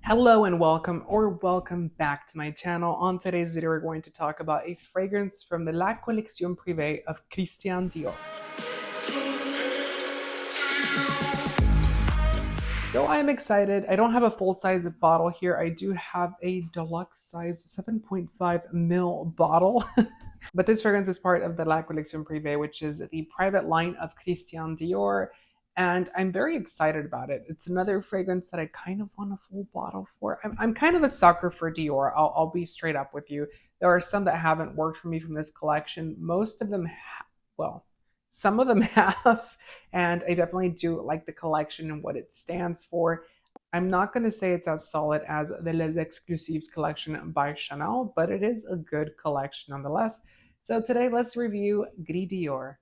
Hello and welcome back to my channel. On today's video, we're going to talk about a fragrance from the La Collection Privée of Christian Dior. So I'm excited. I don't have a full-size bottle here. I do have a deluxe size 7.5 ml bottle. But this fragrance is part of the La Collection Privée, which is the private line of Christian Dior. And I'm very excited about it. It's another fragrance that I kind of want a full bottle for. I'm kind of a sucker for Dior. I'll be straight up with you. There are some that haven't worked for me from this collection. Most of them, well, some of them have. And I definitely do like the collection and what it stands for. I'm not going to say it's as solid as the Les Exclusives collection by Chanel, but it is a good collection nonetheless. So today let's review Gris Dior.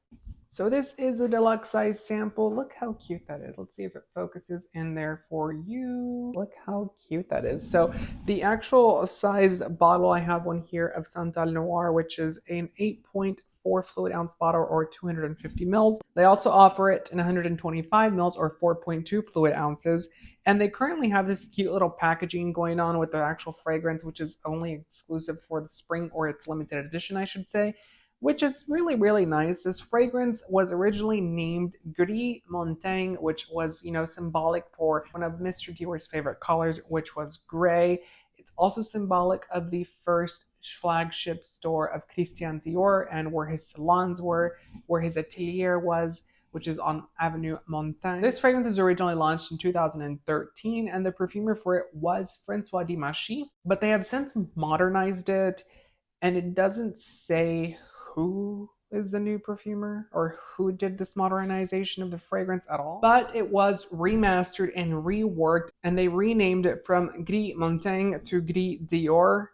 So this is a deluxe size sample. Look how cute that is. Let's see if it focuses in there for you. Look how cute that is. So the actual size bottle, I have one here of Santal Noir, which is an 8.4 fluid ounce bottle or 250 mils. They also offer it in 125 mils or 4.2 fluid ounces. And they currently have this cute little packaging going on with the actual fragrance, which is only exclusive for the spring, or its limited edition, I should say, which is really, really nice. This fragrance was originally named Gris Montagne, which was, symbolic for one of Mr. Dior's favorite colors, which was gray. It's also symbolic of the first flagship store of Christian Dior and where his salons were, where his atelier was, which is on Avenue Montaigne. This fragrance was originally launched in 2013, and the perfumer for it was François Demachy, but they have since modernized it, and it doesn't say who is the new perfumer or who did this modernization of the fragrance at all. But it was remastered and reworked, and they renamed it from Gris Montagne to Gris Dior.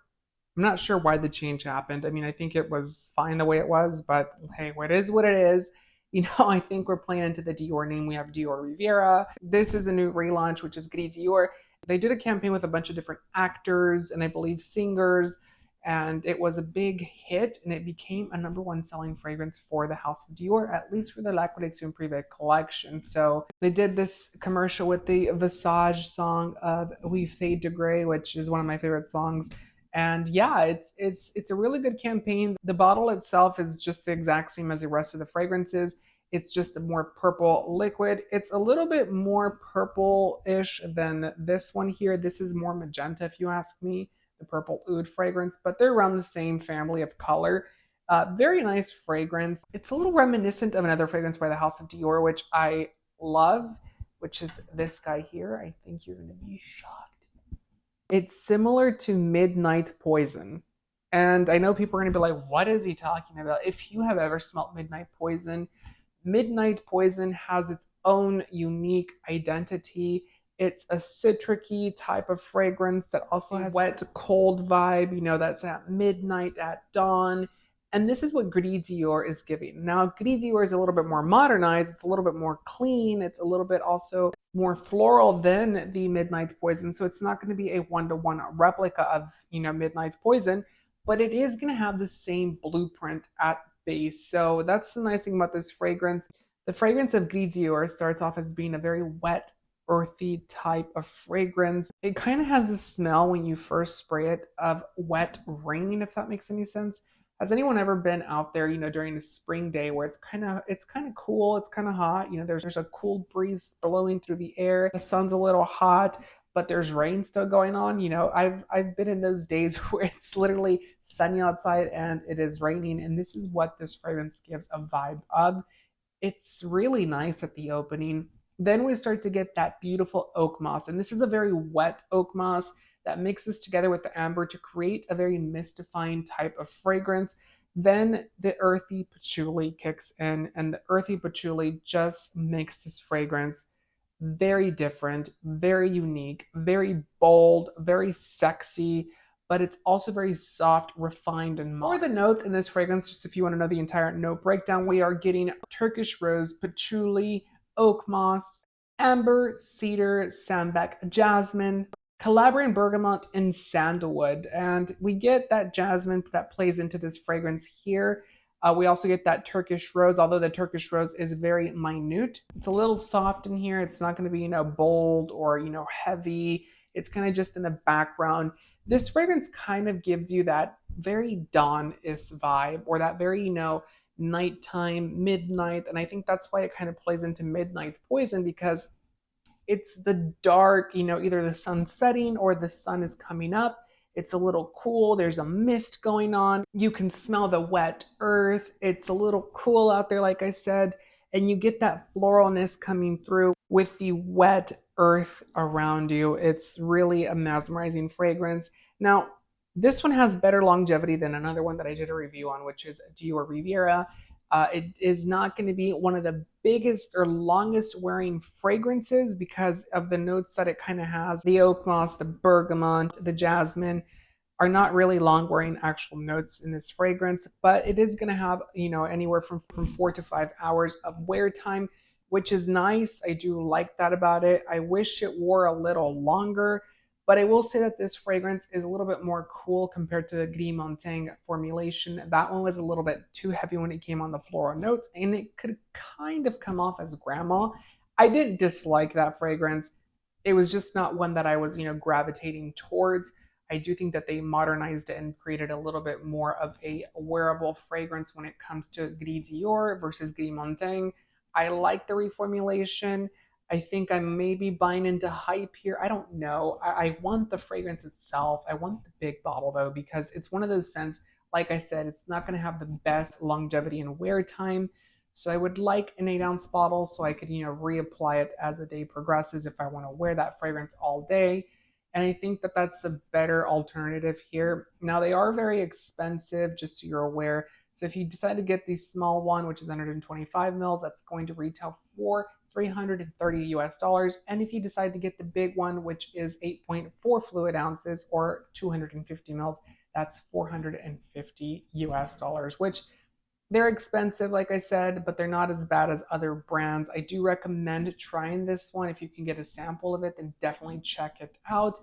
I'm not sure why the change happened. I mean, I think it was fine the way it was, but hey, what is what it is. I think we're playing into the Dior name. We have Dior Riviera. This is a new relaunch, which is Gris Dior. They did a campaign with a bunch of different actors and I believe singers, and it was a big hit, and it became a #1 selling fragrance for the House of Dior, at least for the La Collection Privée collection. So they did this commercial with the Visage song of We Fade to Grey, which is one of my favorite songs. And yeah, it's a really good campaign. The bottle itself is just the exact same as the rest of the fragrances. It's just a more purple liquid. It's a little bit more purple-ish than this one here. This is more magenta, if you ask me, the purple oud fragrance, but they're around the same family of color. Very nice fragrance. It's a little reminiscent of another fragrance by the House of Dior, which I love, which is this guy here. I think you're going to be shocked. It's similar to Midnight Poison. And I know people are going to be like, what is he talking about? If you have ever smelled Midnight Poison, Midnight Poison has its own unique identity. It's a citric-y type of fragrance that also has wet, cold vibe, that's at midnight, at dawn. And this is what Gris Dior is giving. Now, Gris Dior is a little bit more modernized. It's a little bit more clean. It's a little bit also more floral than the Midnight Poison. So it's not going to be a one-to-one replica of, Midnight Poison, but it is going to have the same blueprint at base. So that's the nice thing about this fragrance. The fragrance of Gris Dior starts off as being a very wet, earthy type of fragrance. It kind of has a smell when you first spray it of wet rain, if that makes any sense. Has anyone ever been out there, during a spring day where it's kind of cool, it's kind of hot, there's a cool breeze blowing through the air, the sun's a little hot, but there's rain still going on. I've been in those days where it's literally sunny outside and it is raining, and this is what this fragrance gives a vibe of. It's really nice at the opening. Then we start to get that beautiful oak moss, and this is a very wet oak moss that mixes together with the amber to create a very mystifying type of fragrance. Then the earthy patchouli kicks in, and the earthy patchouli just makes this fragrance very different, very unique, very bold, very sexy, but it's also very soft, refined, and modern. For the notes in this fragrance, just if you want to know the entire note breakdown, we are getting Turkish rose, patchouli, oak moss, amber, cedar, sambac, jasmine, Calabrian bergamot, and sandalwood. And we get that jasmine that plays into this fragrance here. We also get that Turkish rose, although the Turkish rose is very minute. It's a little soft in here. It's not going to be, bold or, heavy. It's kind of just in the background. This fragrance kind of gives you that very dawn-ish vibe, or that very, nighttime, midnight. And I think that's why it kind of plays into Midnight Poison, because it's the dark, either the sun's setting or the sun is coming up. It's a little cool. There's a mist going on. You can smell the wet earth. It's a little cool out there, like I said. And you get that floralness coming through with the wet earth around you. It's really a mesmerizing fragrance. Now, this one has better longevity than another one that I did a review on, which is Dior Riviera. It is not going to be one of the biggest or longest wearing fragrances because of the notes that it kind of has. The oak moss, the bergamot, the jasmine are not really long wearing actual notes in this fragrance, but it is going to have, anywhere from 4 to 5 hours of wear time, which is nice. I do like that about it. I wish it wore a little longer, but I will say that this fragrance is a little bit more cool compared to the Gris Montaigne formulation. That one was a little bit too heavy when it came on the floral notes, and it could kind of come off as grandma. I didn't dislike that fragrance. It was just not one that I was, gravitating towards. I do think that they modernized it and created a little bit more of a wearable fragrance when it comes to Gris Dior versus Gris Montaigne. I like the reformulation. I think I'm maybe buying into hype here. I don't know. I want the fragrance itself. I want the big bottle though, because it's one of those scents, like I said, it's not going to have the best longevity and wear time. So I would like an 8-ounce bottle so I could, reapply it as the day progresses if I want to wear that fragrance all day. And I think that that's a better alternative here. Now, they are very expensive, just so you're aware. So if you decide to get the small one, which is 125 mils, that's going to retail for $330 US. And if you decide to get the big one, which is 8.4 fluid ounces or 250 mils, that's $450 US, which they're expensive, like I said, but they're not as bad as other brands. I do recommend trying this one. If you can get a sample of it, then definitely check it out.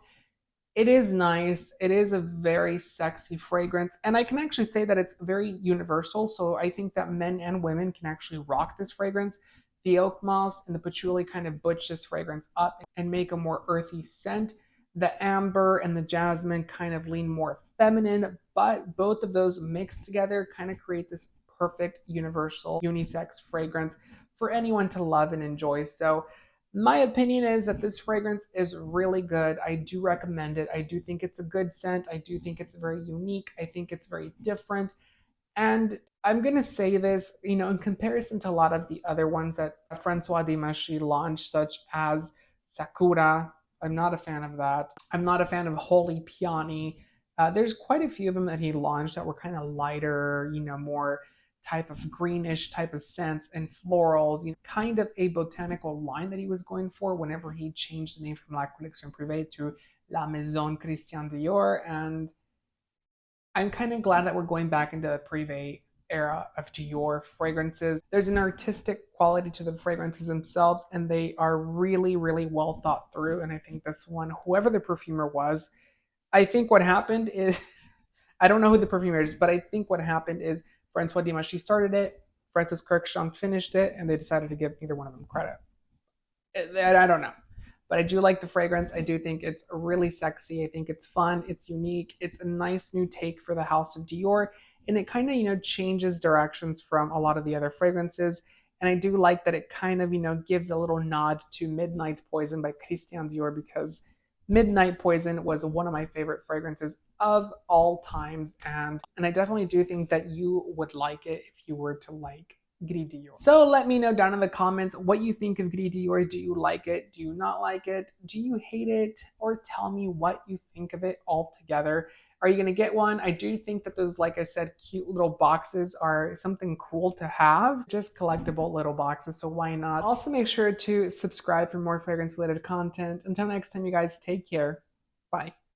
It is nice. It is a very sexy fragrance. And I can actually say that it's very universal. So I think that men and women can actually rock this fragrance. The oak moss and the patchouli kind of butch this fragrance up and make a more earthy scent. The amber and the jasmine kind of lean more feminine, but both of those mixed together kind of create this perfect universal unisex fragrance for anyone to love and enjoy. So my opinion is that this fragrance is really good. I do recommend it. I do think it's a good scent. I do think it's very unique. I think it's very different. And I'm going to say this, in comparison to a lot of the other ones that Francois Dimashi launched, such as Sakura. I'm not a fan of that. I'm not a fan of Holy Peony. There's quite a few of them that he launched that were kind of lighter, more type of greenish type of scents and florals, kind of a botanical line that he was going for whenever he changed the name from La Collection Privée to La Maison Christian Dior. And I'm kind of glad that we're going back into the Privée era of Dior fragrances. There's an artistic quality to the fragrances themselves, and they are really, really well thought through. And I think this one, whoever the perfumer was, I think what happened is, I don't know who the perfumer is, but I think what happened is Francois Dimashi started it, Francis Kirksham finished it, and they decided to give neither one of them credit. I don't know. But I do like the fragrance. I do think it's really sexy. I think it's fun. It's unique. It's a nice new take for the House of Dior. And it kind of, changes directions from a lot of the other fragrances. And I do like that it kind of, gives a little nod to Midnight Poison by Christian Dior, because Midnight Poison was one of my favorite fragrances of all times. And I definitely do think that you would like it if you were to like Gris Dior. So let me know down in the comments what you think of Gris Dior. Do you like it? Do you not like it? Do you hate it? Or tell me what you think of it altogether. Are you going to get one? I do think that those, like I said, cute little boxes are something cool to have. Just collectible little boxes, so why not? Also, make sure to subscribe for more fragrance related content. Until next time, you guys, take care. Bye.